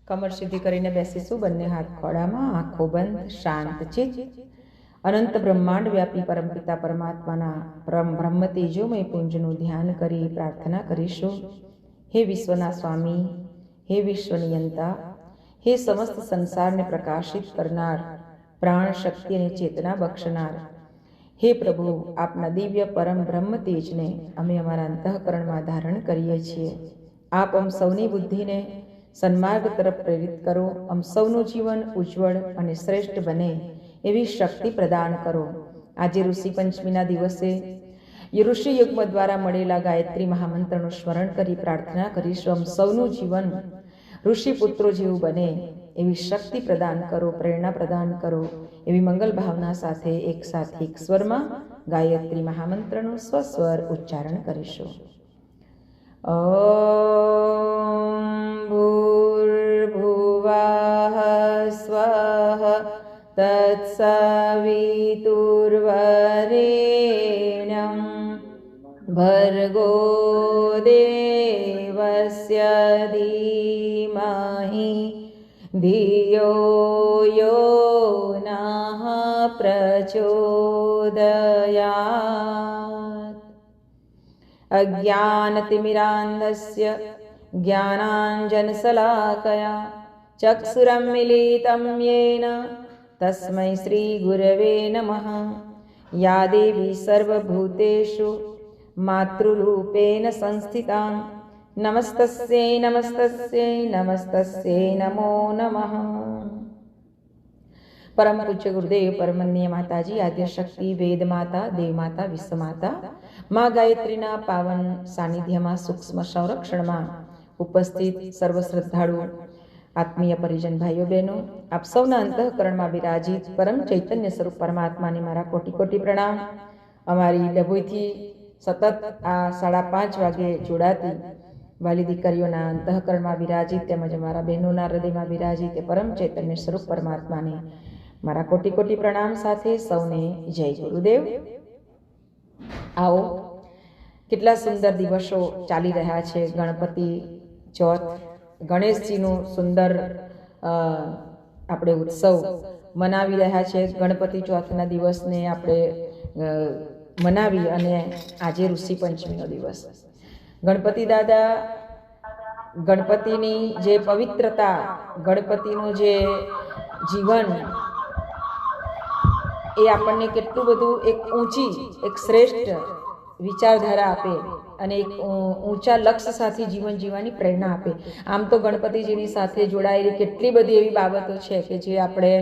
કમર સીધી કરીને બેસીશું, બંને હાથ ખોળામાં, આંખો બંધ, શાંત ચિત્ત. અનંત બ્રહ્માંડ વ્યાપી પરમપિતા પરમાત્માના બ્રહ્મ તેજોમય પુંજનું ધ્યાન કરી પ્રાર્થના કરીશું. હે વિશ્વના સ્વામી, હે વિશ્વનિયંતા, હે સમસ્ત સંસારને પ્રકાશિત કરનાર, પ્રાણ શક્તિ અને ચેતના બક્ષનાર, હે પ્રભુ, આપના દિવ્ય પરમ બ્રહ્મ તેજને અમે અમારા અંતઃકરણમાં ધારણ કરીએ છીએ. આપ અમ સૌની બુદ્ધિને સન્માર્ગ તરફ પ્રેરિત કરો. અમ સૌનું જીવન ઉજ્જવળ અને શ્રેષ્ઠ બને એવી શક્તિ પ્રદાન કરો. આજે ઋષિ પંચમીના દિવસે ઋષિ યુગ્મ દ્વારા મળેલા ગાયત્રી મહામંત્રનું સ્મરણ કરી પ્રાર્થના કરીશું. અમ સૌનું જીવન ઋષિ પુત્રો જેવું બને એવી શક્તિ પ્રદાન કરો, પ્રેરણા પ્રદાન કરો. એવી મંગલ ભાવના સાથે એક સાથે એક સ્વરમાં ગાયત્રી મહામંત્રનું સ્વસ્વર ઉચ્ચારણ કરીશું. ઓમ ભૂર્ભુવઃ સ્વઃ તત્સવિતુર્વરેણ્યં ભર્ગો દેવસ્ય ધીમહિ ધિયો યો નઃ પ્રચોદયાત. અજ્ઞાનતિમિરાન્ધસ્ય જ્ઞાનાંજનશલાકયા ચક્ષુરન્મિલિतं યેન તસ્मै શ્રીગુરવે નમઃ. યા દેવી સર્વભૂતેષુ માતૃરૂપેણ સંસ્થિતા નમસ્તસ્यै નમસ્તસ્यै નમસ્તસ્यै નમો નમઃ. પરમ પૂજ્ય ગુરુદેવ પરમન્ય માતાજી, આદ્યશક્તિ, વેદ માતા, દેવ માતા, વિશ્વ માતા, મા ગાયત્રીના પાવન સાનિધ્યમાં સૂક્ષ્મ સંરક્ષણમાં ઉપસ્થિત સર્વ શ્રદ્ધાળુ આત્મીય પરિજન ભાઈઓ બહેનો, આપ સૌના અંતઃકરણમાં બિરાજિત પરમ ચૈતન્ય સ્વરૂપ પરમાત્માને મારા કોટી કોટી પ્રણામ. અમારી ડભોઈથી સતત આ 5:30 વાગે જોડાતી વાલી દીકરીઓના અંતઃકરણમાં બિરાજિત તેમજ અમારા બહેનોના હૃદયમાં બિરાજિત તે પરમ ચૈતન્ય સ્વરૂપ પરમાત્માને મારા કોટી કોટી પ્રણામ સાથે સૌને જય ગુરુદેવ. આવો, કેટલા સુંદર દિવસો ચાલી રહ્યા છે. ગણપતિ ચોથ, ગણેશજીનું સુંદર આપણે ઉત્સવ મનાવી રહ્યા છે. ગણપતિ ચોથના દિવસને આપણે મનાવી અને આજે ઋષિ પંચમીનો દિવસ. ગણપતિ દાદા, ગણપતિની જે પવિત્રતા, ગણપતિનું જે જીવન એ આપણને કેટલું બધું એક ઊંચી, એક શ્રેષ્ઠ વિચારધારા આપે અને એક ઊંચા લક્ષ્ય સાથે જીવન જીવવાની પ્રેરણા આપે. આમ તો ગણપતિજીની સાથે જોડાયેલી કેટલી બધી એવી બાબતો છે કે જે આપણે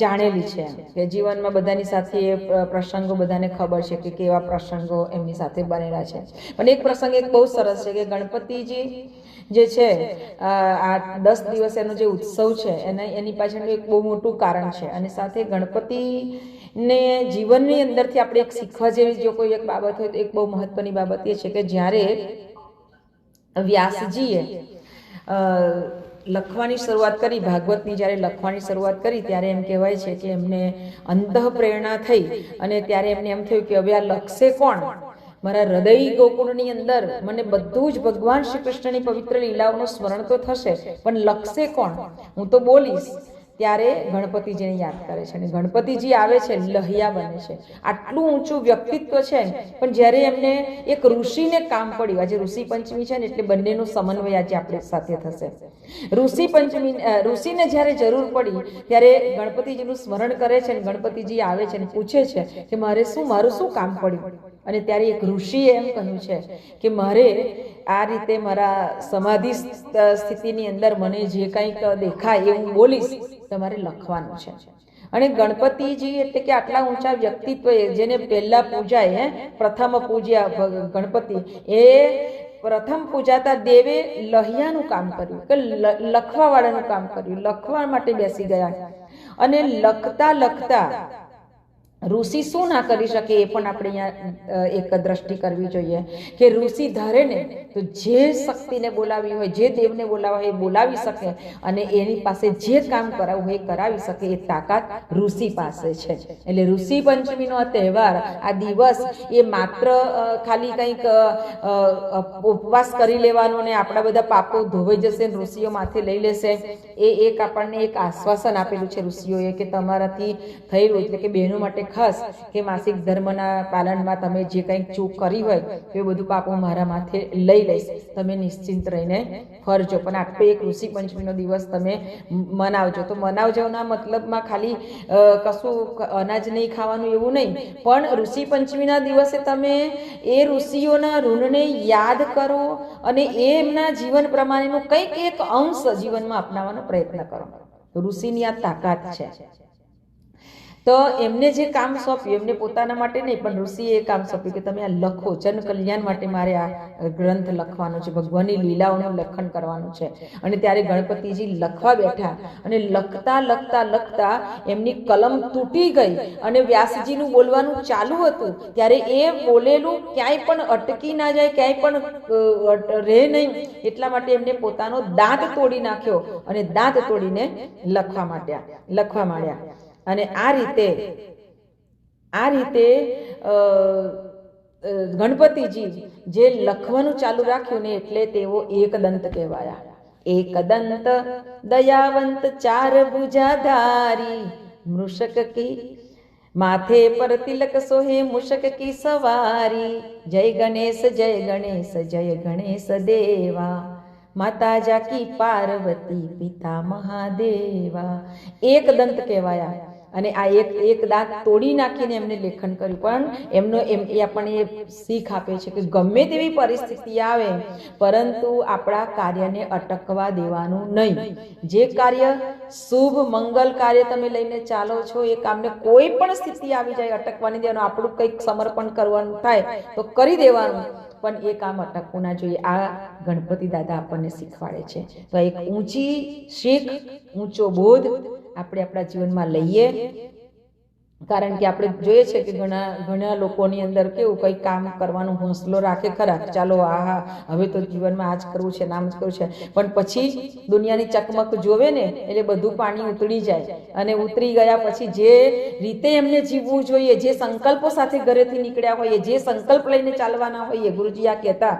જાણેલી છે કે જીવનમાં બધાની સાથે એ પ્રસંગો બધાને ખબર છે કે કેવા પ્રસંગો એમની સાથે બનેલા છે. પણ એક પ્રસંગ એક બહુ સરસ છે કે ગણપતિજી જે છે આ 10 દિવસ એનો જે ઉત્સવ છે એની પાછળનું એક બહુ મોટું કારણ છે. અને સાથે ગણપતિને જીવનની અંદરથી આપણે એક શીખવા જેવી જો કોઈ એક બાબત હોય તો એક બહુ મહત્વની બાબત એ છે કે જ્યારે વ્યાસજીએ લખવાની શરૂઆત કરી, ભાગવતની જ્યારે લખવાની શરૂઆત કરી ત્યારે એમ કહેવાય છે કે એમને અંતઃ પ્રેરણા થઈ અને ત્યારે એમને એમ થયું કે હવે આ લખશે કોણ? મારા હૃદય ગોકુળની અંદર મને બધું જ ભગવાન શ્રી કૃષ્ણની પવિત્ર લીલાઓનું સ્મરણ તો થશે, પણ લખશે કોણ? હું તો બોલીશ. ત્યારે ગણપતિજીને યાદ કરે છે અને ગણપતિજી આવે છે, લહિયા બને છે. આટલું ઊંચું વ્યક્તિત્વ છે, પણ જ્યારે એમને એક ઋષિને કામ પડ્યું, આજે ઋષિ પંચમી છે ને એટલે બંનેનો સમન્વય આજે આપણી સાથે થશે. ઋષિને જ્યારે જરૂર પડી ત્યારે ગણપતિજીનું સ્મરણ કરે છે અને ગણપતિજી આવે છે અને પૂછે છે કે મારું શું કામ પડ્યું? અને ત્યારે એક ઋષિએ એમ કહ્યું છે કે મારે આ રીતે મારા સમાધિ સ્થિતિની અંદર મને જે કંઈક દેખાય એ હું બોલીશ, તમારે લખવાનું છે. અને ગણપતિજી એટલે કે આટલા ઊંચા વ્યક્તિત્વ જેને પહેલા પૂજાય, પ્રથમ પૂજ્યા ગણપતિ, એ પ્રથમ પૂજાતા દેવે લહિયાનું કામ કર્યું કે લખવા વાળાનું કામ કર્યું. લખવા માટે બેસી ગયા અને લખતા લખતા ઋષિ શું ના કરી શકે એ પણ આપણે અહીંયા એક દ્રષ્ટિ કરવી જોઈએ કે ઋષિ ધારે ને તો જે શક્તિને બોલાવી હોય, જે દેવને બોલાવવા હોય એ બોલાવી શકે અને એની પાસે જે કામ કરાવવું હોય એ કરાવી શકે એ તાકાત ઋષિ પાસે છે. એટલે ઋષિ પંચમીનો આ તહેવાર, આ દિવસ એ માત્ર ખાલી કંઈક ઉપવાસ કરી લેવાનો ને આપણા બધા પાપો ધોવાઈ જશે ને ઋષિઓ માથે લઈ લેશે, એ એક આપણને એક આશ્વાસન આપેલું છે ઋષિઓએ કે તમારાથી થયેલું, એટલે કે બહેનો માટે ખાસ કે માસિક ધર્મના પાલનમાં તમે જે કંઈક ચૂક કરી હોય એ બધું પાપો મારા માથે લઈ લઈશ, તમે નિશ્ચિંત રહીને ફરજો. પણ આટલો એક ઋષિ પંચમીનો દિવસ તમે મનાવજો. તો મનાવજોના મતલબમાં ખાલી કશું અનાજ નહીં ખાવાનું એવું નહીં, પણ ઋષિ પંચમીના દિવસે તમે એ ઋષિઓના ઋણને યાદ કરો અને એમના જીવન પ્રમાણેનું કંઈક એક અંશ જીવનમાં અપનાવવાનો પ્રયત્ન કરો. ઋષિની આ તાકાત છે. તો એમને જે કામ સોંપ્યું, એમને પોતાના માટે નહીં પણ ઋષિએ એ કામ સોંપ્યું કે તમે આ લખો, જન કલ્યાણ માટે મારે આ ગ્રંથ લખવાનો છે, ભગવાનની લીલાઓનું લખન કરવાનું છે. અને ત્યારે ગણપતિજી લખવા બેઠા અને લખતા લખતા લખતા એમની કલમ તૂટી ગઈ અને વ્યાસજીનું બોલવાનું ચાલુ હતું. ત્યારે એ બોલેલું ક્યાંય પણ અટકી ના જાય, ક્યાંય પણ રહે નહીં, એટલા માટે એમને પોતાનો દાંત તોડી નાખ્યો અને દાંત તોડીને લખવા માંડ્યા. અને આ રીતે ગણપતિજી જે લખવાનું ચાલુ રાખ્યું ને એટલે તેઓ એકદંત કહેવાયા. એકદંત દયાવંત ચાર ભુજાધારી, મૃષક કી માથે પર તિલક સોહે મૂષક કી સવારી, જય ગણેશ જય ગણેશ જય ગણેશ દેવા, માતા જાકી પાર્વતી પિતા મહાદેવા. એકદંત કહેવાયા. અને આ એક દાંત તોડી નાખીને એમને લેખન કર્યું. પણ એ આપણને શીખ આપે છે કે ગમે તેવી પરિસ્થિતિ આવે પરંતુ આપણા કાર્યને અટકવા દેવાનું નહીં. જે કાર્ય શુભ મંગલ કાર્ય તમે લઈને ચાલો છો એ કામને કોઈ પણ સ્થિતિ આવી જાય અટકવાની દેવાનું. આપણું કંઈક સમર્પણ કરવાનું થાય તો કરી દેવાનું, પણ એ કામ અટકવું ના જોઈએ. આ ગણપતિ દાદા આપણને શીખવાડે છે. તો એક ઊંચી શીખ, ઊંચો બોધ આપણે આપણા જીવનમાં લઈએ. કારણ કે આપણે જોઈએ છે કે ઘણા લોકોની અંદર કેવું કંઈક કામ કરવાનો હોંસલો રાખે ખરા, ચાલો હવે તો જીવનમાં આ જ કરવું છે, નામ જ કરવું છે, પણ પછી દુનિયાની ચકમક જોવે ને એટલે બધું પાણી ઉતરી જાય. અને ઉતરી ગયા પછી જે રીતે એમને જીવવું જોઈએ, જે સંકલ્પો સાથે ઘરેથી નીકળ્યા હોઈએ, જે સંકલ્પ લઈને ચાલવાના હોઈએ, ગુરુજી આ કહેતા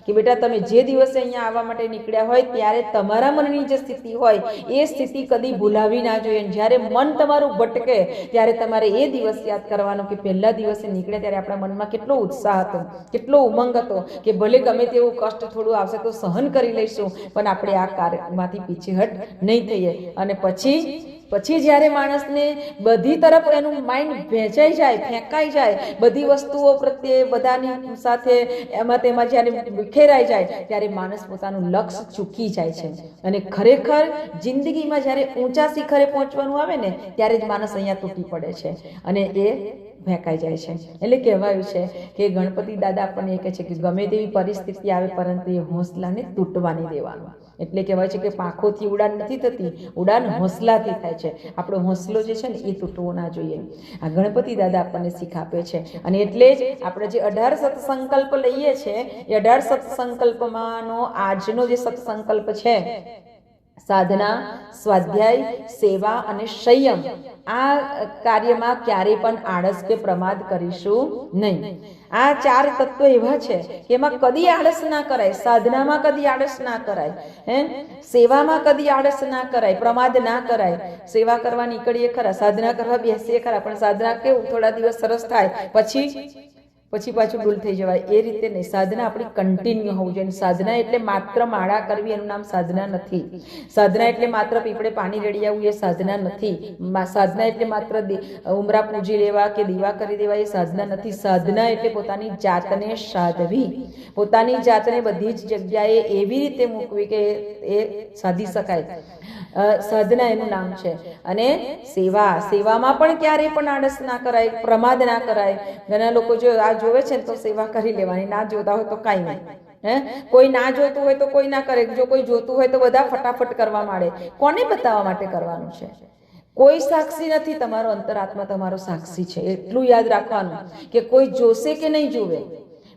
કે બેટા તમે જે દિવસે અહીંયા આવવા માટે નીકળ્યા હોય ત્યારે તમારા મનની જે સ્થિતિ હોય એ સ્થિતિ કદી ભૂલાવી ના જોઈએ. જ્યારે મન તમારું ભટકે ત્યારે તમારે એ દિવસ યાદ કરવાનો કે પહેલા દિવસે નીકળે ત્યારે આપણા મનમાં કેટલો ઉત્સાહ હતો, કેટલો ઉમંગ હતો કે ભલે ગમે તેવું કષ્ટ થોડું આવશે તો સહન કરી લઈશું, પણ આપણે આ કાર્યમાંથી પીછેહટ નહીં થઈએ. અને પછી જ્યારે માણસને બધી તરફ એનું માઇન્ડ ભેંચાઈ જાય, ફેંકાઈ જાય, બધી વસ્તુઓ પ્રત્યે બધાની સાથે એમાં તેમાં જ્યારે વિખેરાઈ જાય ત્યારે માણસ પોતાનું લક્ષ્ય ચૂકી જાય છે. અને ખરેખર જિંદગીમાં જ્યારે ઊંચા શિખરે પહોંચવાનું આવે ને ત્યારે જ માણસ અહીંયા તૂટી પડે છે અને એ ફેંકાઈ જાય છે. એટલે કહેવાયું છે કે ગણપતિ દાદા આપણને એ કહે છે કે ગમે તેવી પરિસ્થિતિ આવે પરંતુ એ હોંસલાને તૂટવા નહીં દેવાનું. એટલે કહેવાય છે કે પાંખોથી ઉડાન નથી થતી, ઉડાન હોંસલાથી થાય છે. આપણો હોંસલો જે છે ને એ તૂટવો ના જોઈએ. આ ગણપતિ દાદા આપણને શીખ આપે છે. અને એટલે જ આપણે જે 18 સત્સંકલ્પ લઈએ છીએ એ 18 સત્સંકલ્પમાંનો આજનો જે સત્સંકલ્પ છે સાધના, સ્વાધ્યાય, સેવા અને સંયમ, આ કાર્યમાં ક્યારેય પણ આળસ કે પ્રમાદ કરીશું નહીં. આ 4 તત્વો એવા છે કે એમાં કદી આળસ ના કરાય. સાધનામાં કદી આળસ ના કરાય, સેવામાં કદી આળસ ના કરાય, પ્રમાદ ના કરાય. સેવા કરવા નીકળીએ ખરા, સાધના કરવા બેસીએ ખરા, પણ સાધના કેવું થોડા દિવસ સરસ થાય પછી પાછું ડૂલ થઈ જવાય. એ રીતે નહીં. સાધના આપણી કન્ટિન્યુ હોવું જોઈએ. સાધના એટલે માત્ર માળા કરવી એનું નામ સાધના નથી. સાધના એટલે માત્ર પીપળે પાણી રેડી આવવું એ સાધના નથી. સાધના એટલે માત્ર ઉમરા પૂજી લેવા કે દીવા કરી દેવા એ સાધના નથી. સાધના એટલે પોતાની જાતને સાધવી, પોતાની જાતને બધી જ જગ્યાએ એવી રીતે મૂકવી કે એ સાધી શકાય. સાધના એનું નામ છે. અને સેવામાં પણ ક્યારેય પણ આળસ ના કરાય, પ્રમાદ ના કરાય. ઘણા લોકો જો આ જોવે છે તો સેવા કરી લેવાની, ના જોતા હોય તો કાંઈ નહીં. કોઈ ના જોતું હોય તો કોઈ ના કરે, જો કોઈ જોતું હોય તો બધા ફટાફટ કરવા માંડે. કોને બતાવવા માટે કરવાનું છે? કોઈ સાક્ષી નથી, તમારો અંતરાત્મા તમારો સાક્ષી છે. એટલું યાદ રાખવાનું કે કોઈ જોશે કે નહીં જોવે,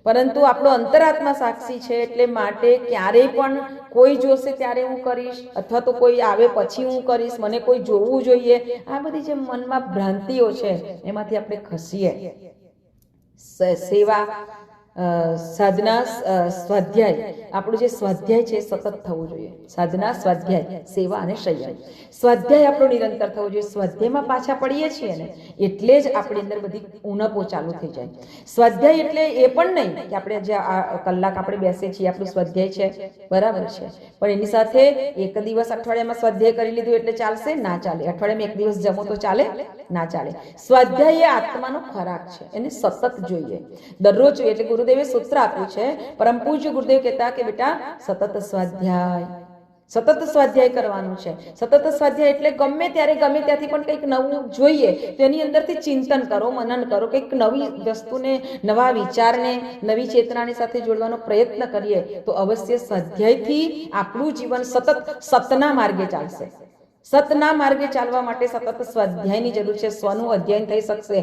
પરંતુ આપણો અંતરાત્મા સાક્ષી છે. એટલે માટે ક્યારેય પણ કોઈ જોશે ત્યારે હું કરીશ, અથવા તો કોઈ આવે પછી હું કરીશ, મને કોઈ જોવું જોઈએ, આ બધી જે મનમાં ભ્રાંતિઓ છે એમાંથી આપણે ખસીએ. સેવા, સાધના, સ્વાધ્યાય, આપણું જે સ્વાધ્યાય છે સતત થવું જોઈએ. સાધના, સ્વાધ્યાય, સેવા અને સંયમ. સ્વાધ્યાય આપણો નિરંતર થવો જોઈએ. સ્વાધ્યાયમાં પાછા પડીએ છીએ ને એટલે જ આપણી અંદર બધી ઉણપો ચાલુ થઈ જાય. સ્વાધ્યાય એટલે એ પણ નહીં કે આપણે જે આ કલાક આપણે બેસીએ છીએ આપણું સ્વાધ્યાય છે, બરાબર છે, પણ એની સાથે એક દિવસ અઠવાડિયામાં સ્વાધ્યાય કરી લીધું એટલે ચાલશે? ના ચાલે. અઠવાડિયામાં એક દિવસ જમો તો ચાલે? ના ચાલે. સ્વાધ્યાય એ આત્માનો ખોરાક છે, એને સતત જોઈએ, દરરોજ જોઈએ. એટલે ગુરુદેવે સૂત્ર આપ્યું છે. પરમ પૂજ્ય ગુરુદેવ કહેતા કે બેટા સતત સ્વાધ્યાય, સતત સ્વાધ્યાય કરવાનું છે. સતત સ્વાધ્યાય એટલે ગમે ત્યારે ગમે ત્યાંથી પણ કંઈક નવું જોઈએ તો એની અંદરથી ચિંતન કરો, મનન કરો, કંઈક નવી વસ્તુને, નવા વિચારને, નવી ચેતનાની સાથે જોડવાનો પ્રયત્ન કરીએ તો અવશ્ય સ્વાધ્યાયથી આપણું જીવન સતત સતના માર્ગે ચાલશે. સતના માર્ગે ચાલવા માટે સતત સ્વાધ્યાયની જરૂર છે. સ્વનું અધ્યયન થઈ શકશે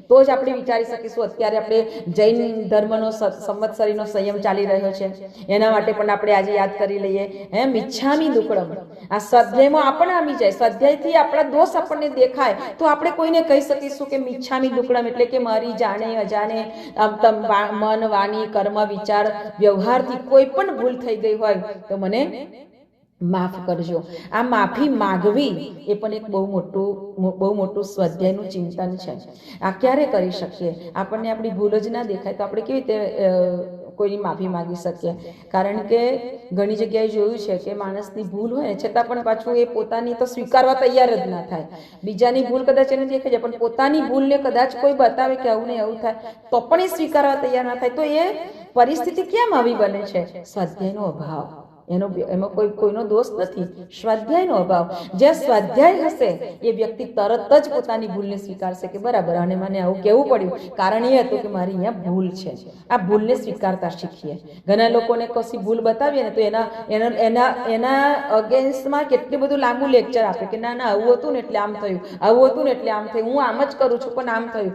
તો જ આપણે વિચારી શકીશું. અત્યારે આપણે જૈન ધર્મનો સંવત્સરીનો સંયમ ચાલી રહ્યો છે, એના માટે પણ આપણે આજે યાદ કરી લઈએ. મિચ્છામી દુક્કડમ. આ સ્વાધ્યાયમાં આપણને આવી જાય. સ્વાધ્યાયથી આપણા દોષ આપણને દેખાય તો આપણે કોઈને કહી શકીશું કે મિચ્છામી દુક્કડમ, એટલે કે મારી જાણે અજાણે મન, વાણી, કર્મ, વિચાર, વ્યવહારથી કોઈ પણ ભૂલ થઈ ગઈ હોય તો મને માફ કરજો. આ માફી માગવી એ પણ એક બહુ મોટું સ્વાધ્યાયનું ચિંતન છે. આ ક્યારે કરી શકીએ? આપણને આપણી ભૂલ જ ના દેખાય તો આપણે કેવી રીતે કોઈની માફી માગી શકીએ? કારણ કે ઘણી જગ્યાએ જોયું છે કે માણસની ભૂલ હોય ને છતાં પણ પાછું એ પોતાની તો સ્વીકારવા તૈયાર જ ના થાય. બીજાની ભૂલ કદાચ એને દેખાઈ જાય પણ પોતાની ભૂલને કદાચ કોઈ બતાવે કે આવું ને આવું થાય તો પણ એ સ્વીકારવા તૈયાર ના થાય. તો એ પરિસ્થિતિ કેમ આવી બને છે? સ્વાધ્યાયનો અભાવ. એમાં કોઈનો દોષ નથી, સ્વાધ્યાયનો અભાવ. જ્યાં સ્વાધ્યાય હશે એ વ્યક્તિ તરત જ પોતાની ભૂલને સ્વીકારશે કે બરાબર, અને મને આવું કહેવું પડ્યું, કારણ એ હતું કે મારી અહીંયા ભૂલ છે. આ ભૂલને સ્વીકારતા શીખીએ. ઘણા લોકોને કશી ભૂલ બતાવીએ ને તો એના અગેન્સ્ટમાં કેટલું બધું લાંબુ લેક્ચર આપે કે ના ના આવું હતું ને એટલે આમ થયું, આવું હતું ને એટલે આમ થયું, હું આમ જ કરું છું પણ આમ થયું.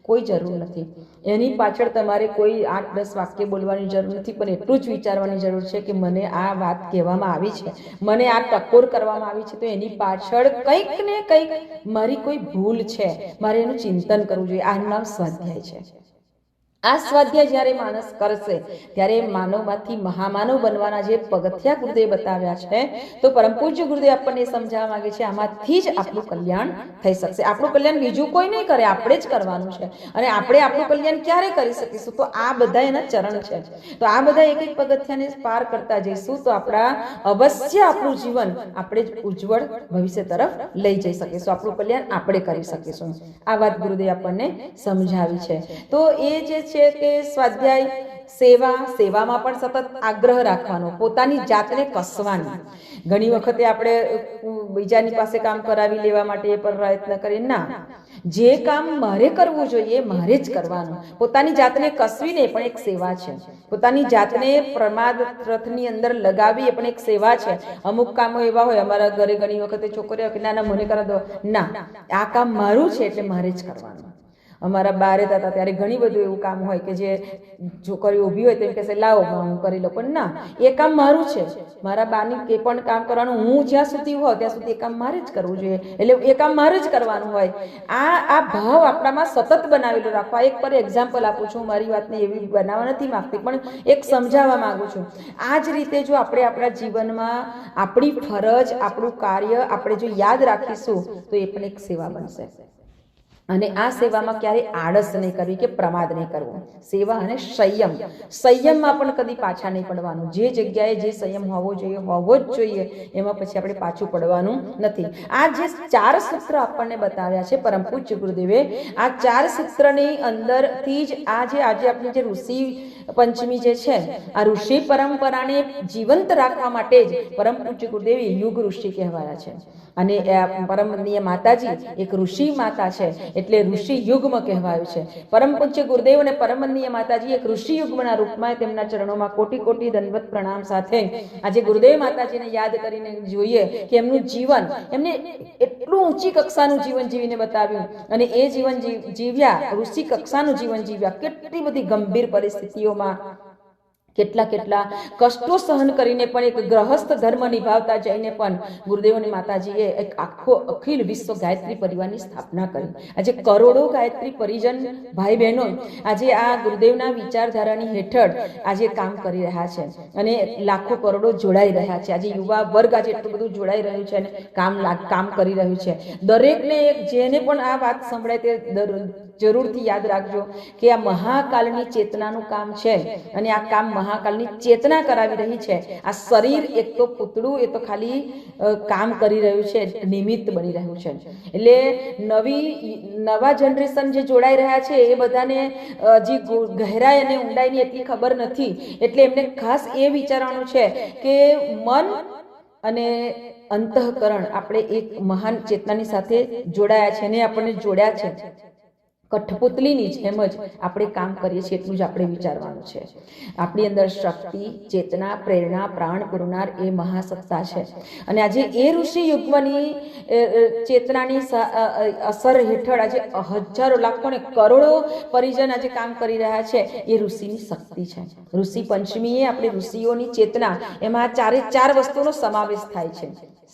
કોઈ જરૂર નથી. એની પાછળ તમારે કોઈ 8-10 વાક્ય બોલવાની જરૂર નથી, પણ એટલું જ વિચારવાની જરૂર છે કે મને આ વાત કહેવામાં આવી છે, મને આ ટકોર કરવામાં આવી છે, તો એની પાછળ કંઈક ને કંઈક મારી કોઈ ભૂલ છે, મારે એનું ચિંતન કરવું જોઈએ. આનું નામ સ્વાધ્યાય છે. આ સ્વાધ્યાય જ્યારે માણસ કરશે ત્યારે માનવમાંથી મહામાનવ બનવાના જે પગથિયા ગુરુદેવ બતાવ્યા છે તો પરમ પૂજ્ય ગુરુદેવ આપણને સમજાવવા માંગે છે આમાંથી જ આપણું કલ્યાણ થઈ શકશે. આપણું કલ્યાણ બીજું કોઈ નહીં કરે, આપણે જ કરવાનું છે. અને આપણે આપણું કલ્યાણ ક્યારે કરી શકીશું? તો આ બધા એના ચરણ છે. તો આ બધા એક એક પગથિયાને પાર કરતા જઈશું તો અવશ્ય આપણું જીવન આપણે જ ઉજ્જવળ ભવિષ્ય તરફ લઈ જઈ શકીશું. આપણું કલ્યાણ આપણે કરી શકીશું. આ વાત ગુરુદેવ આપણને સમજાવી છે. તો એ જે છે કે સ્વાધ્યાય, સેવામાં પણ સતત આગ્રહ રાખવાનો, પોતાની જાતને કસવાની. ઘણી વખતે આપણે બીજાની પાસે કામ કરાવી લેવા માટે પણ પ્રયત્ન કરીએ. ના, જે કામ મારે કરવું જોઈએ મારે જ કરવાનું. પોતાની જાતને કસવીને પણ એક સેવા છે. પોતાની જાતને પ્રમાદ રથની અંદર લગાવી એ પણ એક સેવા છે. અમુક કામો એવા હોય, અમારા ઘરે ઘણી વખતે છોકરીઓ કે ના ના મને કરા દો, ના, આ કામ મારું છે એટલે મારે જ કરવાનું. અમારા બારે હતા ત્યારે ઘણી બધું એવું કામ હોય કે જે છોકરીઓ ઊભી હોય તો એમ કહેશે લાવો હું કરી લો, પણ ના, એ કામ મારું છે. મારા બાની કે પણ કામ કરવાનું, હું જ્યાં સુધી હોય ત્યાં સુધી એ કામ મારે જ કરવું જોઈએ, એટલે એ કામ મારે જ કરવાનું હોય. આ ભાવ આપણામાં સતત બનાવેલો રાખવા. એક પર એક્ઝામ્પલ આપું છું, મારી વાતને એવી બનાવવા નથી માંગતી પણ એક સમજાવવા માંગુ છું. આ જ રીતે જો આપણે આપણા જીવનમાં આપણી ફરજ, આપણું કાર્ય આપણે જો યાદ રાખીશું તો એ પણ એક સેવા બનશે. અને આ સેવામાં ક્યારે આળસ નહીં કરવી કે પ્રમાદ નહીં કરવો. સેવા અને સંયમમાં પણ કદી પાછા નહીં પડવાનું. જે જગ્યાએ જે સંયમ હોવો જ જોઈએ, એમાં પછી આપણે પાછું પડવાનું નથી. આ જે 4 સૂત્ર આપણને બતાવ્યા છે પરમ પૂજ્ય ગુરુદેવે, આ 4 સૂત્રની અંદરથી જ આજે આપણી જે ઋષિ પંચમી જે છે, આ ઋષિ પરંપરાને જીવંત રાખવા માટે જ પરમ પૂજ્ય ગુરુદેવ યુગ ઋષિ કહેવાયા છે. અને પરમનીય માતાજી એક ઋષિ માતા છે. એટલે ઋષિ યુગ્મ કહેવાયું છે. પરમ પૂજ્ય ગુરુદેવ અને પરમવંદનીય માતાજી એક ઋષિ યુગ્મના રૂપમાં તેમના ચરણોમાં કોટી કોટી દંડવત પ્રણામ સાથે આજે ગુરુદેવ માતાજીને યાદ કરીને જોઈએ કે એમનું જીવન એમને એટલું ઊંચી કક્ષાનું જીવન જીવીને બતાવ્યું અને એ જીવન જીવ્યા, ઋષિ કક્ષાનું જીવન જીવ્યા, કેટલી બધી ગંભીર પરિસ્થિતિઓમાં કેટલા કષ્ટો સહન કરીને પણ એક ગ્રહસ્થ ધર્મ નિભાવતા જઈને પણ ગુરુદેવની માતાજીએ એક આખો અખિલ વિશ્વ ગાયત્રી પરિવારની સ્થાપના કરી. આજે કરોડો ગાયત્રી પરિજન ભાઈ બહેનો આજે આ ગુરુદેવના વિચારધારાની હેઠળ આજે કામ કરી રહ્યા છે અને લાખો કરોડો જોડાઈ રહ્યા છે. આજે યુવા વર્ગ આજે એટલું બધું જોડાઈ રહ્યું છે અને કામ કરી રહ્યું છે. દરેકને જેને પણ આ વાત સંભળાય તે જરૂરથી યાદ રાખજો કે આ મહાકાલની ચેતનાનું કામ છે અને આ કામ મહાકાલની ચેતના કરાવી રહી છે. આ શરીર એક તો પૂતળું, એ તો ખાલી કામ કરી રહ્યું છે, નિમિત્ત બની રહ્યું છે. એટલે નવા જનરેશન જે જોડાઈ રહ્યા છે એ બધાને હજી ગહેરાઈ અને ઊંડાઈની એટલી ખબર નથી. એટલે એમને ખાસ એ વિચારવાનું છે કે મન અને અંતઃકરણ આપણે એક મહાન ચેતનાની સાથે જોડાયા છે અને આપણને જોડ્યા છે. કઠપુતલીની જેમ જ આપણે કામ કરીએ છીએ એટલું જ આપણે વિચારવાનું છે. આપણી અંદર શક્તિ, ચેતના, પ્રેરણા, પ્રાણ પૂરનાર એ મહાસત્તા છે અને આજે એ ઋષિ યુગ્મની ચેતનાની અસર હેઠળ આજે હજારો લાખો ને કરોડો પરિજન આજે કામ કરી રહ્યા છે. એ ઋષિની શક્તિ છે. ઋષિ પંચમી એ આપણે ઋષિઓની ચેતના, એમાં ચાર વસ્તુનો સમાવેશ થાય છે.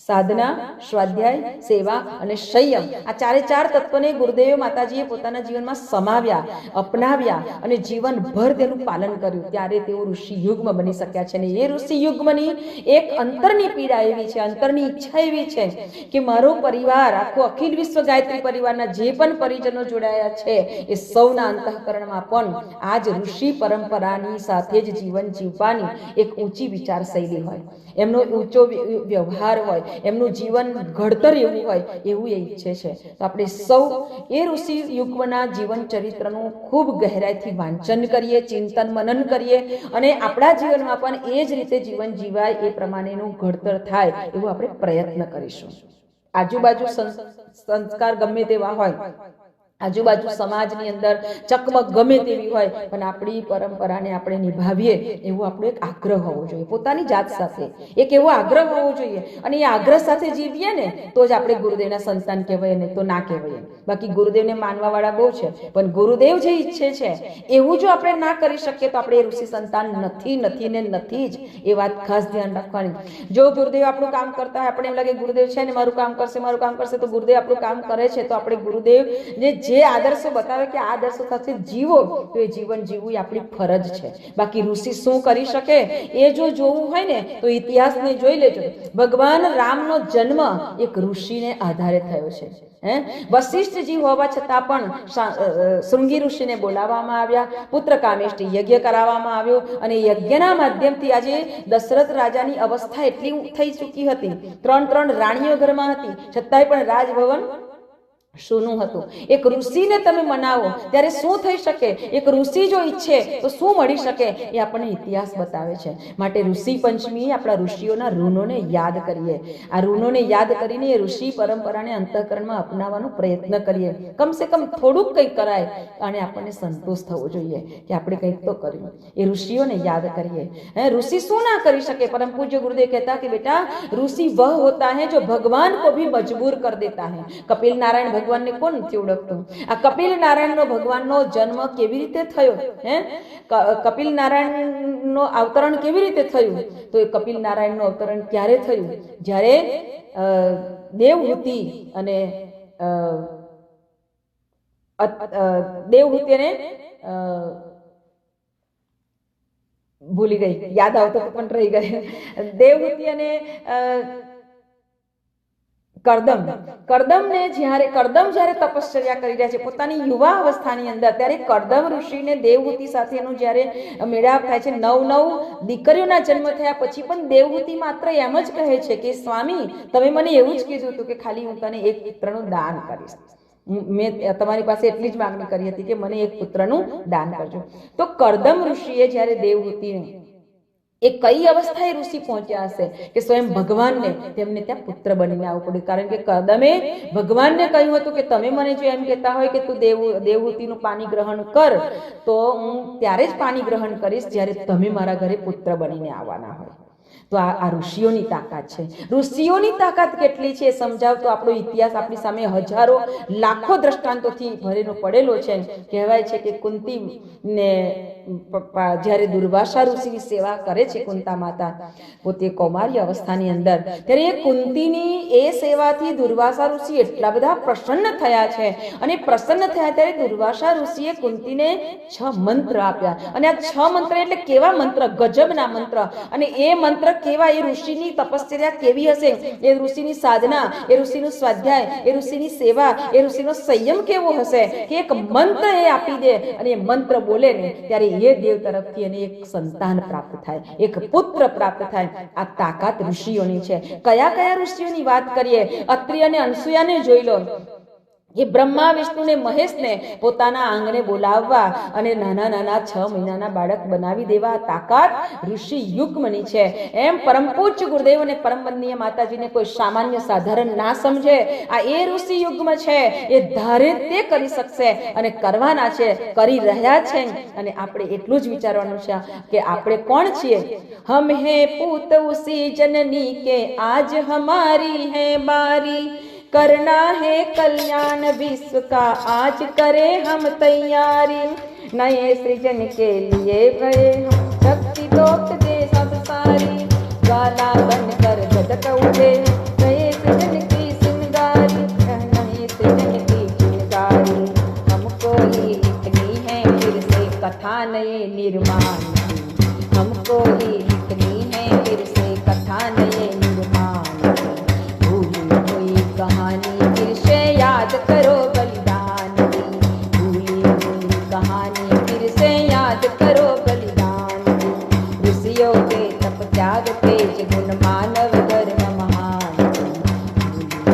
સાધના, સ્વાધ્યાય, સેવા અને સંયમ. આ ચાર તત્વને ગુરુદેવ માતાજીએ પોતાના જીવનમાં સમાવ્યા, અપનાવ્યા અને જીવનભર તેનું પાલન કર્યું. ત્યારે તેઓ ઋષિ યુગ્મ બની શક્યા છે. અને એ ઋષિ યુગ્મની એક અંતરની પીડા એવી છે, અંતરની ઈચ્છા એવી છે કે મારો પરિવાર, આખો અખિલ વિશ્વ ગાયત્રી પરિવારના જે પણ પરિજનો જોડાયા છે એ સૌના અંતઃકરણમાં પણ આ જ ઋષિ પરંપરાની સાથે જ જીવન જીવવાની એક ઊંચી વિચારશૈલી હોય, એમનો ઊંચો વ્યવહાર હોય, એમનું જીવન ઘડતર એવું હોય, એવું એ ઈચ્છે છે. તો આપણે સૌ એ ઋષિ યુગ્મના જીવન ચરિત્રનું ખૂબ ગહેરાઈથી વાંચન કરીએ, ચિંતન મનન કરીએ અને આપણા જીવનમાં પણ એ જ રીતે જીવન જીવાય એ પ્રમાણેનું ઘડતર થાય એવો આપણે પ્રયત્ન કરીશું. આજુબાજુ સંસ્કાર ગમે તેવા હોય, આજુબાજુ સમાજની અંદર ચકમક ગમે તેવી હોય, પણ આપણી પરંપરાને આપણે નિભાવીએ એવો આપણો એક આગ્રહ હોવો જોઈએ. પોતાની જાત સાથે એક એવો આગ્રહ હોવો જોઈએ અને એ આગ્રહ સાથે જીવીએ ને તો જ આપણે ગુરુદેવના સંતાન કહેવાય, નહીં તો ના કહેવાય. બાકી ગુરુદેવને માનવા વાળા બહુ છે, પણ ગુરુદેવ જે ઈચ્છે છે એવું જો આપણે ના કરી શકીએ તો આપણે એ ઋષિ સંતાન નથી જ. એ વાત ખાસ ધ્યાન રાખવાની. જો ગુરુદેવ આપણું કામ કરતા હોય, આપણે એમ લાગે ગુરુદેવ છે ને મારું કામ કરશે, તો ગુરુદેવ આપણું કામ કરે છે તો આપણે ગુરુદેવ જે આદર્શો બતાવે કે આ આદર્શો સાથે જીવો, તો એ જીવન જીવવું એ આપણી ફરજ છે. બાકી ઋષિ શું કરી શકે એ જો જોવું હોય ને તો ઇતિહાસને જોઈ લેજો. ભગવાન રામનો જન્મ એક ઋષિને આધારે થયો છે. વશિષ્ઠજી હોવા છતાં પણ શૃંગી ઋષિને બોલાવવામાં આવ્યા, પુત્ર કામેષ્ટી યજ્ઞ કરાવવામાં આવ્યો અને યજ્ઞના માધ્યમથી આજે દશરથ રાજાની અવસ્થા એટલી થઈ ચૂકી હતી, 3 રાણીઓ ઘરમાં હતી, છતાંય પણ રાજભવન શુંનું હતું. એક ઋષિને તમે મનાવો ત્યારે શું થઈ શકે, એક ઋષિ જો ઈચ્છે તો શું મળી શકે, એ આપણને ઇતિહાસ બતાવે છે. માટે ઋષિ પંચમી આપણા ઋષિઓના ઋણોને યાદ કરીએ. આ ઋણોને યાદ કરીને એ ઋષિ પરંપરાને અંતઃકરણમાં અપનાવવાનો પ્રયત્ન કરીએ. કમસે કમ થોડુંક કંઈક કરાય અને આપણને સંતોષ થવો જોઈએ કે આપણે કંઈક તો કર્યું. એ ઋષિઓને યાદ કરીએ. ઋષિ શું ના કરી શકે? પરમ પૂજ્ય ગુરુદેવ કહેતા કે બેટા ऋषि वह होता है जो भगवान को भी मजबूर कर देता है. कपिल नारायण ભગવાનને કોણ નથી ઓળખતું? આ કપિલ નારાયણનો ભગવાનનો જન્મ કેવી રીતે થયો? કપિલ નારાયણનો અવતરણ કેવી રીતે થયું? તો એ કપિલ નારાયણનું અવતરણ ક્યારે થયું? જ્યારે દેવહૂતિ અને ભૂલી ગઈ, યાદ આવતો પણ રહી ગઈ. દેવહૂતિ અને કરદમ જ્યારે તપશ્ચર્યા કરી રહ્યા છે પોતાની યુવા અવસ્થાની અંદર, ત્યારે કરદમ ઋષિને દેવહૂતિ સાથેનું જ્યારે મેળાપ થાય છે, 9 દીકરીઓના જન્મ થયા પછી પણ દેવહૂતિ માત્ર એમ જ કહે છે કે સ્વામી તમે મને એવું જ કીધું હતું કે ખાલી હું તને એક પુત્રનું દાન કરીશ. મેં તમારી પાસે એટલી જ માંગણી કરી હતી કે મને એક પુત્રનું દાન કરજો. તો કરદમ ઋષિએ જ્યારે દેવહૂતિને એ કઈ અવસ્થાએ ઋષિ પહોંચ્યા હશે કે સ્વયં ભગવાનને તેમને ત્યાં પુત્ર બનીને આવવું પડ્યું? કારણ કે કદમે ભગવાનને કહ્યું હતું કે તમે મને જો એમ કહેતા હોય કે તું દેવહૂતિનું પાણી ગ્રહણ કર, તો હું ત્યારે જ પાણી ગ્રહણ કરીશ જ્યારે તમે મારા ઘરે પુત્ર બનીને આવવાના હોય. તો આ ઋષિઓની તાકાત છે. ઋષિઓની તાકાત કેટલી છે સમજાવતો આપણો ઇતિહાસ આપણી સામે હજારો લાખો દ્રષ્ટાંતોથી ભરેલો પડેલો છે. કહેવાય છે કે કુંતી ને જ્યારે દુર્વાસા ઋષિની સેવા કરે છે કુંતા માતા પોતે કૌમાર્ય અવસ્થાની અંદર, ત્યારે એ કુંતીની એ સેવાથી દુર્વાસા ઋષિ એટલા બધા પ્રસન્ન થયા છે. અને પ્રસન્ન થયા ત્યારે દુર્વાસા ઋષિએ કુંતીને 6 મંત્ર આપ્યા. અને આ 6 મંત્ર એટલે કેવા મંત્ર? ગજબના મંત્ર. અને એ મંત્ર કેવા? એ ઋષિની તપશ્ચર્યા કેવી હશે, એ ઋષિની સાધના, એ ઋષિનું સ્વાધ્યાય, એ ઋષિની સેવા, એ ઋષિનો સંયમ કેવો હશે કે એક મંત્ર એ આપી દે અને એ મંત્ર બોલે ને ત્યારે એ દેવ તરફથી એને એક સંતાન પ્રાપ્ત થાય, એક પુત્ર પ્રાપ્ત થાય. આ તાકાત ઋષિઓની છે. કયા કયા ઋષિઓની વાત કરીએ? અત્રિ અને અનસુયાને જોઈ લો. એ બ્રહ્મા વિષ્ણુ ને મહેશને પોતાના આંગણે બોલાવવા અને નાના નાના 6 મહિનાના બાળક બનાવી દેવા તાકાત ઋષિ યુગ્મની છે. એમ પરમ પૂજ્ય ગુરુદેવ અને પરમ વંદનીય માતાજીને કોઈ સામાન્ય સાધારણ ના સમજે. આ એ ઋષિ યુગ્મ છે. એ ધારે તે કરી શકશે અને કરવાના છે, કરી રહ્યા છે. અને આપણે એટલું જ વિચારવાનું છે કે આપણે કોણ છીએ? હમ હે પૂત ઉસી જનની કે આજ હમારી હે બારી, करना है कल्याण विश्व का आज करे हम तैयारी, नए सृजन के लिए गए हम शक्ति तोप दे सब सारी, ज्वाला बन कर झटक उठे नए सृजन की सिंगारी, नए सृजन की चिंगारी, हमको ही लिखनी है फिर से कथा नए निर्माण की, हमको ही लिखनी है फिर से कथा नए कहानी फिर से याद करो बलिदान की, भूली हुई कहानी फिर से याद करो बलिदान की, ऋषियों के तप त्याग तेज गुण मानव धर्म महान की,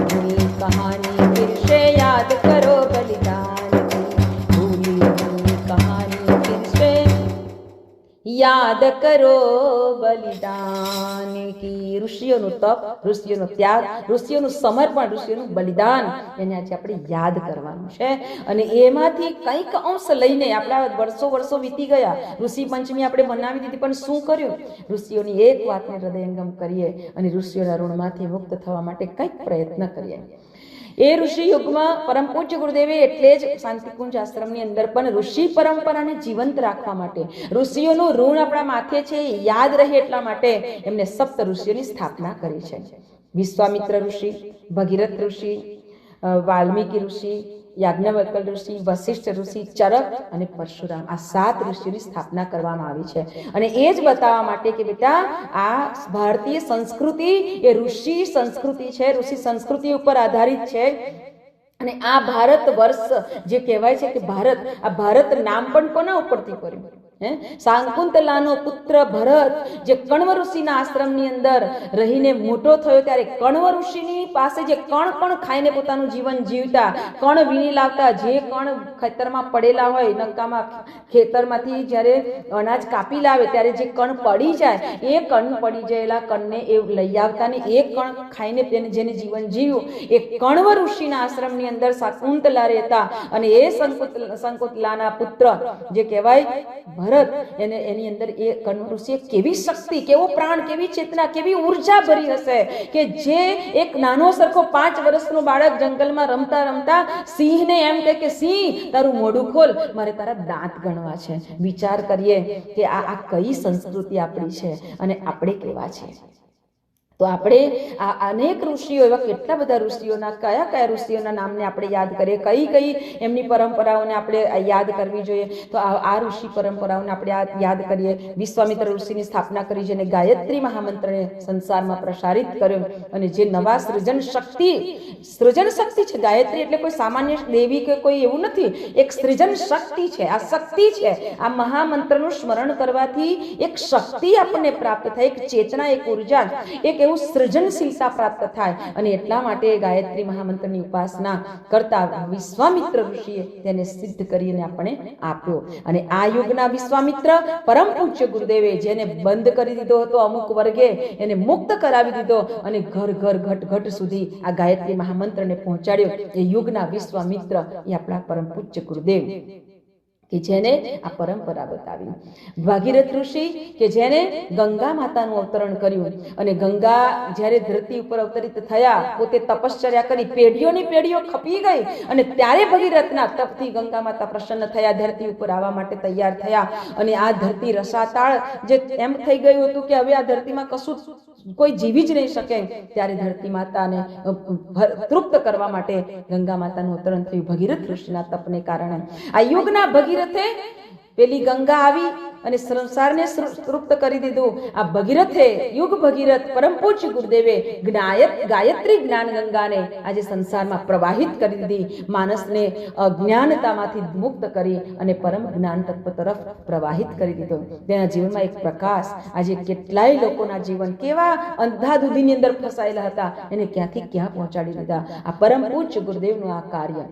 भूली हुई कहानी फिर से याद करो बलिदान की, भूली हुई कहानी फिर से याद करो बलिदान की. ઋષિઓનું તપ, ઋષિઓનો ત્યાગ, ઋષિઓનું સમર્પણ, ઋષિઓનું બલિદાન એને આજે આપણે યાદ કરવાનું છે. અને એમાંથી કંઈક અંશ લઈને આપણા વર્ષો વીતી ગયા, ઋષિ પંચમી આપણે બનાવી દીધી, પણ શું કર્યું? ઋષિઓની એક વાતને હૃદયંગમ કરીએ અને ઋષિઓના ઋણમાંથી મુક્ત થવા માટે કંઈક પ્રયત્ન કરીએ. એ ઋષિ યુગમાં પરમ પૂજ્ય ગુરુદેવે એટલે જ શાંતિકુંજ આશ્રમની અંદર પણ ઋષિ પરંપરાને જીવંત રાખવા માટે, ઋષિઓનું ઋણ આપણા માથે છે યાદ રહે એટલા માટે એમને સપ્ત ઋષિઓની સ્થાપના કરી છે. વિશ્વામિત્ર ઋષિ, ભગીરથ ઋષિ, વાલ્મીકી ઋષિ, યાજ્ઞવલ્ક્ય ઋષિ, વશિષ્ઠ ઋષિ, ચરક અને પરશુરામ, આ 7 ઋષિઓની સ્થાપના કરવામાં આવી છે. અને એ જ બતાવવા માટે કે બેટા આ ભારતીય સંસ્કૃતિ એ ઋષિ સંસ્કૃતિ છે, ઋષિ સંસ્કૃતિ ઉપર આધારિત છે. અને આ ભારત વર્ષ જે કહેવાય છે કે ભારત, આ ભારત નામ પણ કોના ઉપરથી પડ્યું? શાંકુંતલાનો પુત્ર ભરત જે કણવ ઋષિના આશ્રમની અંદર રહીને મોટો થયો ત્યારે કણવ ઋષિની પાસે જે કણ ખાઈને પોતાનું જીવન જીવતા, કણ વીણી લાવતા, જે કણ ખેતરમાં પડેલા હોય, નકામાં ખેતરમાંથી જ્યારે અનાજ કાપી લાવે ત્યારે જે કણ પડી જાય, એ કણ પડી ગયેલા કણને એ લઈ આવતા ને એ કણ ખાઈને જેને જીવન જીવ્યું, એ કણવ ઋષિના આશ્રમની અંદર શાકુંતલા રહેતા. અને એ શંકુતલાના પુત્ર જે કહેવાય ભરત, એની અંદર એ કણવ ઋષિએ કેવી શક્તિ, કેવો પ્રાણ, કેવી ચેતના, કેવી ઉર્જા ભરી હશે કે જે એક નાનો સરખો 5 વર્ષનો બાળક જંગલમાં રમતા રમતા સિંહને એમ કહે કે સિંહ તારું મોઢું ખોલ, મારે તારા દાંત ગણવા છે. વિચાર કરીએ કે આ કઈ સંસ્કૃતિ આપણી છે અને આપણે કેવા છે. તો આપણે આ અનેક ઋષિઓ, એવા કેટલા બધા ઋષિઓના, કયા ઋષિઓના નામને આપણે યાદ કરીએ, કઈ એમની પરંપરાઓને આપણે યાદ કરવી જોઈએ. તો આ ઋષિ પરંપરાઓને આપણે યાદ કરીએ. વિશ્વામિત્ર ઋષિની સ્થાપના કરી, જેને ગાયત્રી મહામંત્રને સંસારમાં પ્રસારિત કર્યો. અને જે નવા સૃજન શક્તિ છે. ગાયત્રી એટલે કોઈ સામાન્ય દેવી કે કોઈ એવું નથી, એક સૃજન શક્તિ છે. આ શક્તિ છે, આ મહામંત્રનું સ્મરણ કરવાથી એક શક્તિ આપણને પ્રાપ્ત થાય, એક ચેતના, એક ઉર્જા, એક એવું સૃજનશીલતા પ્રાપ્ત થાય અને એટલા માટે ગાયત્રી મહામંત્રની ઉપાસના કરતા વિશ્વામિત્ર ઋષિએ તેને સિદ્ધ કરીને આપણે આપ્યો. અને આ યુગના વિશ્વામિત્ર પરમ પૂજ્ય ગુરુદેવે જેને બંધ કરી દીધો હતો અમુક વર્ગે એને મુક્ત કરાવી દીધો અને ઘર ઘર ઘટ ઘટ સુધી આ ગાયત્રી મહામંત્રને પહોંચાડ્યો. એ યુગના વિશ્વામિત્ર એ આપણા પરમ પૂજ્ય ગુરુદેવ કે જેને આ પરંપરા બતાવી. ભાગીરથ ઋષિ કે જેને ગંગા માતાનું અવતરણ કર્યું અને ગંગા જ્યારે ધરતી ઉપર અવતરિત થયા પોતે તપશ્ચર્યા કરી પેઢીઓની પેઢીઓ ખપી ગઈ અને ત્યારે ભગીરથના તપથી ગંગા માતા પ્રસન્ન થયા, ધરતી ઉપર આવવા માટે તૈયાર થયા. અને આ ધરતી રસાતાળ જે એમ થઈ ગયું હતું કે હવે આ ધરતીમાં કશું કોઈ જીવી જ નહીં શકે, ત્યારે ધરતી માતાને તૃપ્ત કરવા માટે ગંગા માતાનું અવતરણ થયું ભગીરથ ઋષિના તપને કારણે. આ યુગના ભગીરથે પેલી ગંગા આવી અને સંસારને તૃપ્ત કરી દીધું. આ ભગીરથે યુગ ભગીરથ પરમ પૂજ્ય ગુરુદેવે ગાયત્રી જ્ઞાન ગંગાને આજે સંસારમાં પ્રવાહિત કરી દીધી, માણસને અજ્ઞાનતામાંથી મુક્ત કરી અને પરમ જ્ઞાન તત્વ તરફ પ્રવાહિત કરી દીધો. તેના જીવનમાં એક પ્રકાશ. આજે કેટલાય લોકોના જીવન કેવા અંધાધૂંધીની અંદર ફસાયેલા હતા એને ક્યાંથી ક્યાં પહોંચાડી દીધા આ પરમ પૂજ્ય ગુરુદેવનું આ કાર્ય.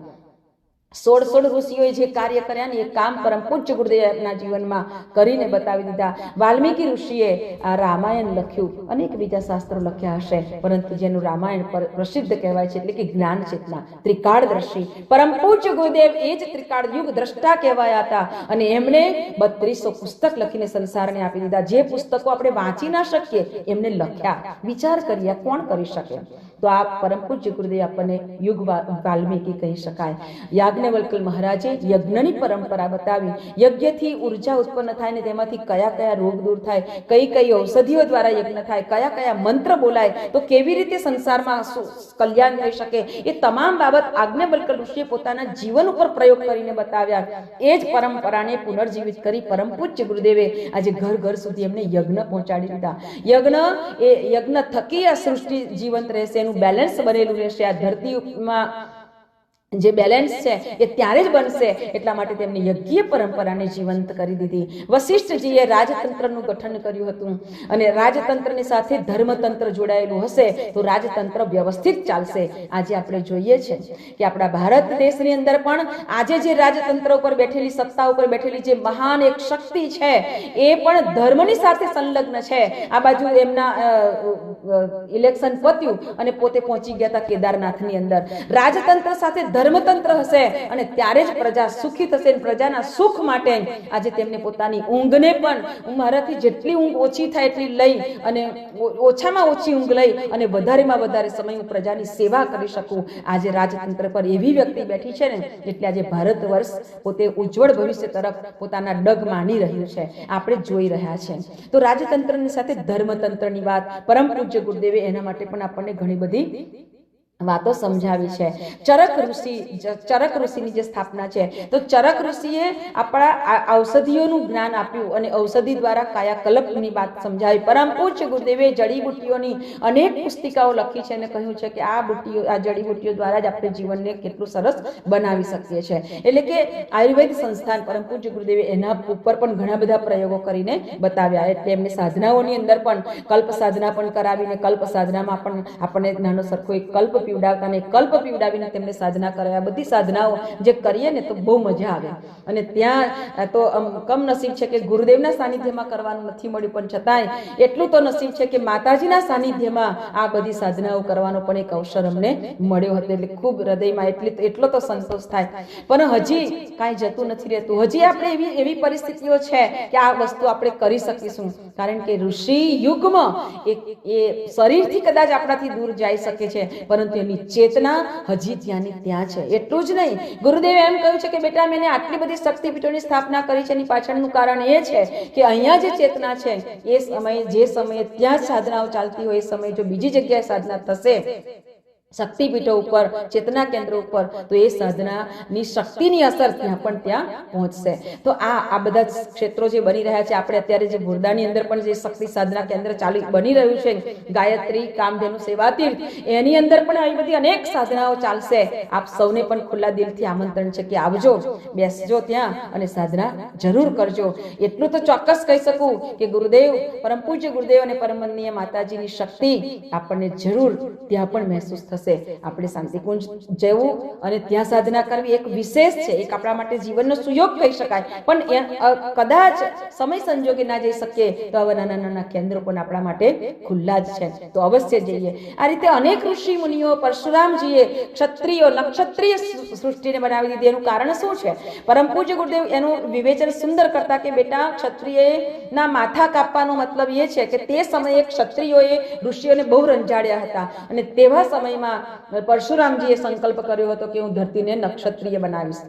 16 ઋષિઓએ જે કાર્ય કર્યા ને એ કામ પરમ પૂજ્ય ગુરુદેવના જીવનમાં કરીને બતાવી દીધા. વાલ્મીકી ઋષિએ આ રામાયણ લખ્યું, અનેક બીજા શાસ્ત્રો લખ્યા હશે, પરંતુ જેનું રામાયણ પ્રસિદ્ધ કહેવાય છે એટલે કે જ્ઞાન ચેતના ત્રિકાળદર્શી પરમ પૂજ્ય ગુરુદેવ એ જ ત્રિકાળ યુગ દ્રષ્ટા કહેવાયા હતા. અને એમણે 3200 પુસ્તક લખીને સંસારને આપી દીધા. જે પુસ્તકો આપણે વાંચી ના શકીએ એમને લખ્યા. વિચાર કરીએ કોણ કરી શકે? તો આ પરમ પૂજ્ય ગુરુદેવ આપણને યુગ વાલ્મીકી કહી શકાય. યાજ્ઞવલ્ક્ય મહારાજે યજ્ઞની પરંપરા બતાવી. યજ્ઞથી ઉર્જા ઉત્પન્ન થાય ને તેમાંથી કયા કયા રોગ દૂર થાય, કઈ કઈ ઔષધિઓ દ્વારા યજ્ઞ થાય, કયા કયા મંત્ર બોલાય, તો કેવી રીતે સંસારમાં કલ્યાણ થઈ શકે, એ તમામ બાબત યાજ્ઞવલ્ક્ય ઋષિએ પોતાના જીવન ઉપર પ્રયોગ કરીને બતાવ્યા. એ જ પરંપરાને પુનર્જીવિત કરી પરમ પૂજ્ય ગુરુદેવે આજે ઘર ઘર સુધી એમને યજ્ઞ પહોંચાડી દીધા. યજ્ઞ થકી આ સૃષ્ટિ જીવંત રહેશે, એનું બેલેન્સ બનેલું રહેશે. આ ધરતીમાં જે બેલેન્સ છે એ ત્યારે જ બનશે. એટલા માટે તેમની યજ્ઞ પરંપરાને જીવંત કરી દીધી. વશિષ્ઠજીએ રાજતંત્રનું ગઠન કર્યું હતું અને રાજતંત્રની સાથે ધર્મતંત્ર જોડાયેલું હશે તો રાજતંત્ર વ્યવસ્થિત ચાલશે. આજે આપણે જોઈએ છે કે આપણા ભારત દેશની અંદર પણ આજે જે રાજતંત્ર ઉપર બેઠેલી, સત્તા ઉપર બેઠેલી જે મહાન એક શક્તિ છે એ પણ ધર્મની સાથે સંલગ્ન છે. આ બાજુ એમના ઇલેક્શન પત્યું અને પોતે પહોંચી ગયા હતા કેદારનાથની અંદર. રાજતંત્ર સાથે ધર્મતંત્ર હશે અને ત્યારે જ પ્રજા સુખી થશે. પ્રજાના સુખ માટે આજે તેમને પોતાની ઊંઘને પણ મારાથી જેટલી ઊંઘ ઓછી થાય એટલી લઈ અને ઓછામાં ઓછી ઊંઘ લઈ અને વધારેમાં વધારે સમય હું પ્રજાની સેવા કરી શકું. આજે રાજતંત્ર પર એવી વ્યક્તિ બેઠી છે ને એટલે આજે ભારત વર્ષ પોતે ઉજ્જવળ ભવિષ્ય તરફ પોતાના ડગ માંડી રહ્યું છે, આપણે જોઈ રહ્યા છે. તો રાજતંત્રની સાથે ધર્મતંત્રની વાત પરમ પૂજ્ય ગુરુદેવે એના માટે પણ આપણને ઘણી બધી વાતો સમજાવી છે. ચરક ઋષિની જે સ્થાપના છે તો ચરક ઋષિએ આપણા ઔષધિઓનું જ્ઞાન આપ્યું અને ઔષધિ દ્વારા કાયાકલ્પની વાત સમજાવી. પરમ પૂજ્ય ગુરુદેવે જડીબુટ્ટીઓની અનેક પુસ્તિકાઓ લખી છે અને કહ્યું છે કે આ જડીબુટ્ટીઓ દ્વારા જ આપણે જીવનને કેટલું સરસ બનાવી શકીએ છીએ. એટલે કે આયુર્વેદ સંસ્થાન પરમ પૂજ્ય ગુરુદેવે એના ઉપર પણ ઘણા બધા પ્રયોગો કરીને બતાવ્યા. એટલે એમને સાધનાઓની અંદર પણ કલ્પ સાધના પણ કરાવીને કલ્પ સાધનામાં પણ આપણને નાનો સરખો એક કલ્પ પીવડાવતા અને કલ્પ પીવડાવીને તેમને સાધના કરાવ્યા. બધી સાધનાઓ જે કરીએ ને તો બહુ મજા આવે. અને ત્યાં તો કમનસીબ છે કે ગુરુદેવના સાનિધ્યમાં કરવાનું નથી મળ્યું, પણ છતાંય એટલું તો નસીબ છે કે માતાજીના સાનિધ્યમાં આ બધી સાધનાઓ કરવાનો પણ એક અવસર અમને મળ્યો હતો. એટલે ખૂબ હૃદયમાં એટલો તો સંતોષ થાય. પણ હજી કાંઈ જતું નથી રહેતું. હજી આપણે એવી પરિસ્થિતિઓ છે કે આ વસ્તુ આપણે કરી શકીશું. કારણ કે ઋષિ યુગમાં એ શરીરથી કદાચ આપણાથી દૂર જઈ શકે છે, પરંતુ એની ચેતના હજી ત્યાંની ત્યાં છે. એટલું જ નહીં, ગુરુદેવે એમ કહ્યું છે કે બેટા મેં આટલી બધી શક્તિપીઠોની સ્થાપના કરી છે એની પાછળનું કારણ એ છે કે અહીંયા જે ચેતના છે એ સમયે જે સમયે ત્યાં સાધનાઓ ચાલતી હોય એ સમયે જો બીજી જગ્યાએ સાધના થશે શક્તિપીઠો ઉપર, ચેતના કેન્દ્ર ઉપર, તો એ સાધનાની શક્તિની અસર ત્યાં પહોંચશે. તો આ બધા ક્ષેત્રો જે બની રહ્યા છે, આપણે અત્યારે જે ભુરદાની અંદર પણ જે શક્તિ સાધના કેન્દ્ર ચાલુ બની રહ્યું છે, ગાયત્રી, કામધેનુ સેવાતીર્થ, એની અંદર પણ આવી બધી અનેક સાધનાઓ ચાલશે. આપ સૌને પણ ખુલ્લા દિલથી આમંત્રણ છે કે આવજો, બેસજો ત્યાં અને સાધના જરૂર કરજો. એટલું તો ચોક્કસ કહી શકું કે ગુરુદેવ, પરમ પૂજ્ય ગુરુદેવ અને પરમવંદનીય માતાજીની શક્તિ આપણને જરૂર ત્યાં પણ મહેસૂસ થશે. આપણે શાંતિકુંજ જવું અને ત્યાં સાધના કરવી એક વિશેષ છે, એક આપણા માટે જીવનનો સુયોગ કહી શકાય. પણ કદાચ સમય સંજોગે ના જઈ શકીએ તો આવા નાના નાના કેન્દ્રો પણ આપણા માટે ખુલ્લા જ છે, તો અવશ્ય જઈએ. આ રીતે અનેક ઋષિ મુનિઓ, પરશુરામજીએ ક્ષત્રિયો, નક્ષત્રિય સૃષ્ટિને બનાવી દીધી. એનું કારણ શું છે? પરમ પૂજ્ય ગુરુદેવ એનું વિવેચન સુંદર કરતા કે બેટા, ક્ષત્રિયના માથા કાપવાનો મતલબ એ છે કે તે સમયે ક્ષત્રિયોએ ઋષિઓને બહુ રંજાડ્યા હતા અને તેવા સમયમાં પરશુરામજીએ સંકલ્પ કર્યો હતો કે હું ધરતીને નક્ષત્રિય બનાવીશ.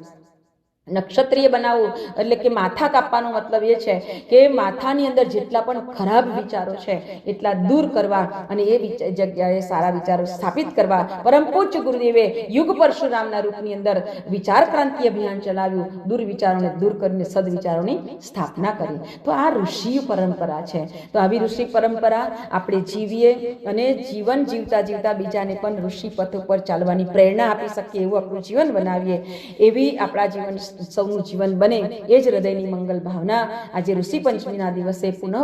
નક્ષત્રિય બનાવવું એટલે કે માથા કાપવાનો મતલબ એ છે કે માથાની અંદર જેટલા પણ ખરાબ વિચારો છે એટલા દૂર કરવા અને એ જગ્યાએ સારા વિચારો સ્થાપિત કરવા પરમ પૂજ્ય ગુરુદેવે યુગ પરશુરામના રૂપની અંદર વિચાર ક્રાંતિ અભિયાન ચલાવ્યું. દુર્વિચારોને દૂર કરીને સદવિચારોની સ્થાપના કરી. તો આ ઋષિ પરંપરા છે. તો આવી ઋષિ પરંપરા આપણે જીવીએ અને જીવન જીવતા જીવતા બીજાને પણ ઋષિ પથ ઉપર ચાલવાની પ્રેરણા આપી શકીએ, એવું આપણું જીવન બનાવીએ, એવી આપણા જીવન સૌનું જીવન બને, એ જ હૃદયની મંગલ ભાવના. આજે ઋષિ પંચમીના દિવસે પુનઃ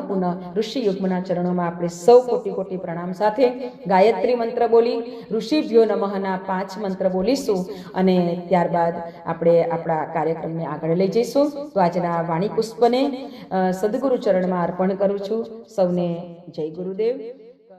ઋષિ યુગ્મના ચરણોમાં આપણે સૌ કોટી કોટી પ્રણામ સાથે ગાયત્રી મંત્ર બોલી ઋષિભ્યો નમઃના 5 મંત્ર બોલીશું અને ત્યારબાદ આપણે આપણા કાર્યક્રમને આગળ લઈ જઈશું. તો આજના વાણી પુષ્પને સદગુરુ ચરણમાં અર્પણ કરું છું. સૌને જય ગુરુદેવ.